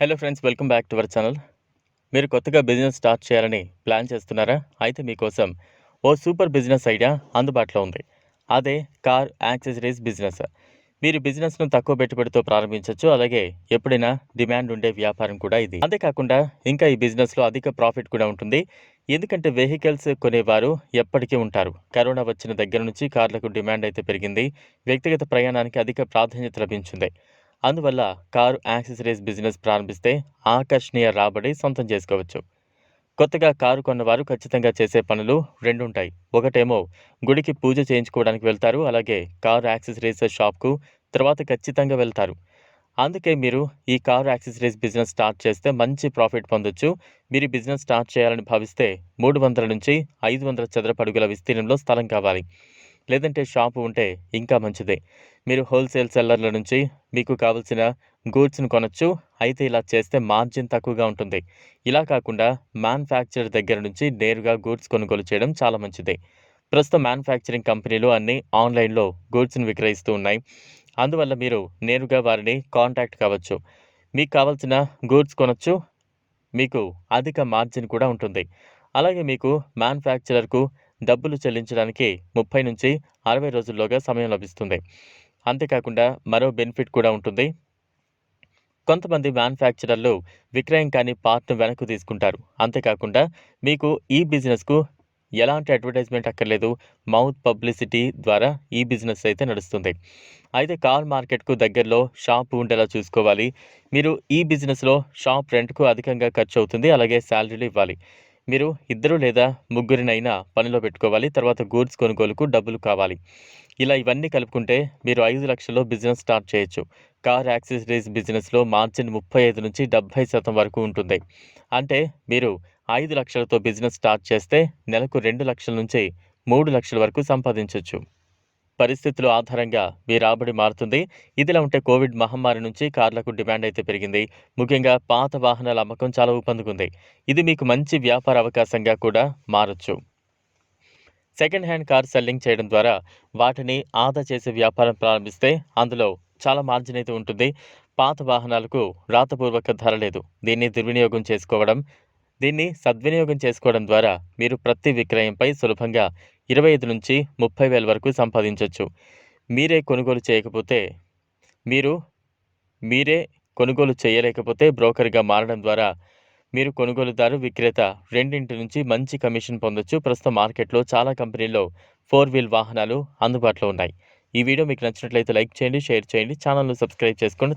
Hello friends, welcome back to our channel. మీరు కొత్తగా business start చేయాలని ప్లాన్ చేస్తున్నారా? అయితే మీకోసం ఓ సూపర్ బిజినెస్ ఐడియా అందుబాటులో ఉంది. అదే కార్ యాక్సెసరీస్ బిజినెస్. మీరు బిజినెస్ను తక్కువ పెట్టుబడితో ప్రారంభించవచ్చు. అలాగే ఎప్పుడైనా డిమాండ్ ఉండే వ్యాపారం కూడా ఇది. అంతేకాకుండా ఇంకా ఈ బిజినెస్లో అధిక ప్రాఫిట్ కూడా ఉంటుంది. ఎందుకంటే వెహికల్స్ కొనేవారు ఎప్పటికీ ఉంటారు. కరోనా వచ్చిన దగ్గర నుంచి కార్లకు డిమాండ్ అయితే పెరిగింది. వ్యక్తిగత ప్రయాణానికి అధిక ప్రాధాన్యత లభించింది. అందువల్ల కారు యాక్సెసరీస్ బిజినెస్ ప్రారంభిస్తే ఆకర్షణీయ రాబడి సొంతం చేసుకోవచ్చు. కొత్తగా కారు కొన్నవారు ఖచ్చితంగా చేసే పనులు రెండుంటాయి. ఒకటేమో గుడికి పూజ చేయించుకోవడానికి వెళ్తారు. అలాగే కారు యాక్సెసరీస్ షాప్కు తర్వాత ఖచ్చితంగా వెళ్తారు. అందుకే మీరు ఈ కారు యాక్సెసరీస్ బిజినెస్ స్టార్ట్ చేస్తే మంచి ప్రాఫిట్ పొందొచ్చు. మీరు ఈ బిజినెస్ స్టార్ట్ చేయాలని భావిస్తే 300 నుంచి 500 చదరపు అడుగుల విస్తీర్ణంలో స్థలం కావాలి. లేదంటే షాపు ఉంటే ఇంకా మంచిదే. మీరు హోల్సేల్ సెల్లర్ల నుంచి మీకు కావలసిన గూడ్స్‌ని కొనొచ్చు. అయితే ఇలా చేస్తే మార్జిన్ తక్కువగా ఉంటుంది. ఇలా కాకుండా మ్యానుఫ్యాక్చరర్ దగ్గర నుంచి నేరుగా గూడ్స్ కొనుగోలు చేయడం చాలా మంచిది. ప్రస్తుతం మ్యానుఫ్యాక్చరింగ్ కంపెనీలు అన్నీ ఆన్‌లైన్‌లో గూడ్స్‌ని విక్రయిస్తూ ఉన్నాయి. అందువల్ల మీరు నేరుగా వారిని కాంటాక్ట్ కావచ్చు. మీకు కావాల్సిన గూడ్స్ కొనొచ్చు. మీకు అధిక మార్జిన్ కూడా ఉంటుంది. అలాగే మీకు మ్యానుఫ్యాక్చరర్‌కు డబ్బులు చెల్లించడానికి 30-60 రోజుల్లోగా సమయం లభిస్తుంది. అంతేకాకుండా మరో బెనిఫిట్ కూడా ఉంటుంది. కొంతమంది మ్యానుఫ్యాక్చరర్లు విక్రయం కాని పార్ట్‌ను వెనక్కు తీసుకుంటారు. అంతేకాకుండా మీకు ఈ బిజినెస్‌కు ఎలాంటి అడ్వర్టైజ్మెంట్ అక్కర్లేదు. మౌత్ పబ్లిసిటీ ద్వారా ఈ బిజినెస్ అయితే నడుస్తుంది. అయితే కార్ మార్కెట్‌కు దగ్గరలో షాప్ ఉండేలా చూసుకోవాలి. మీరు ఈ బిజినెస్‌లో షాప్ రెంట్‌కు అధికంగా ఖర్చు అవుతుంది. అలాగే శాలరీలు ఇవ్వాలి. మీరు 2 లేదా ముగ్గురినైనా పనిలో పెట్టుకోవాలి. తర్వాత గూడ్స్ కొనుగోలుకు డబ్బులు కావాలి. ఇలా ఇవన్నీ కలుపుకుంటే మీరు 5 లక్షల్లో బిజినెస్ స్టార్ట్ చేయొచ్చు. కార్ యాక్సెసరీస్ బిజినెస్‌లో మార్జిన్ 35-70% వరకు ఉంటుంది. అంటే మీరు 5 లక్షలతో బిజినెస్ స్టార్ట్ చేస్తే నెలకు 2 లక్షల నుంచి 3 లక్షల వరకు సంపాదించొచ్చు. పరిస్థితుల ఆధారంగా మీ రాబడి మారుతుంది. ఇదిలా ఉంటే కోవిడ్ మహమ్మారి నుంచి కార్లకు డిమాండ్ అయితే పెరిగింది. ముఖ్యంగా పాత వాహనాల అమ్మకం చాలా ఊపందుకుంది. ఇది మీకు మంచి వ్యాపార అవకాశంగా కూడా మారొచ్చు. సెకండ్ హ్యాండ్ కార్ సెల్లింగ్ చేయడం ద్వారా వాటిని ఆదా చేసే వ్యాపారం ప్రారంభిస్తే అందులో చాలా మార్జిన్ అయితే ఉంటుంది. పాత వాహనాలకు రాతపూర్వక ధర లేదు. దీన్ని సద్వినియోగం చేసుకోవడం ద్వారా మీరు ప్రతి విక్రయంపై సులభంగా 25-30 వేల వరకు సంపాదించొచ్చు. మీరే కొనుగోలు చేయలేకపోతే బ్రోకర్‌గా మారడం ద్వారా మీరు కొనుగోలుదారు, విక్రేత రెండింటి నుంచి మంచి కమిషన్ పొందొచ్చు. ప్రస్తుతం మార్కెట్‌లో చాలా కంపెనీల్లో 4 వీల్ వాహనాలు అందుబాటులో ఉన్నాయి. ఈ వీడియో మీకు నచ్చినట్లయితే లైక్ చేయండి, షేర్ చేయండి, ఛానల్‌ను సబ్స్క్రైబ్ చేసుకోండి.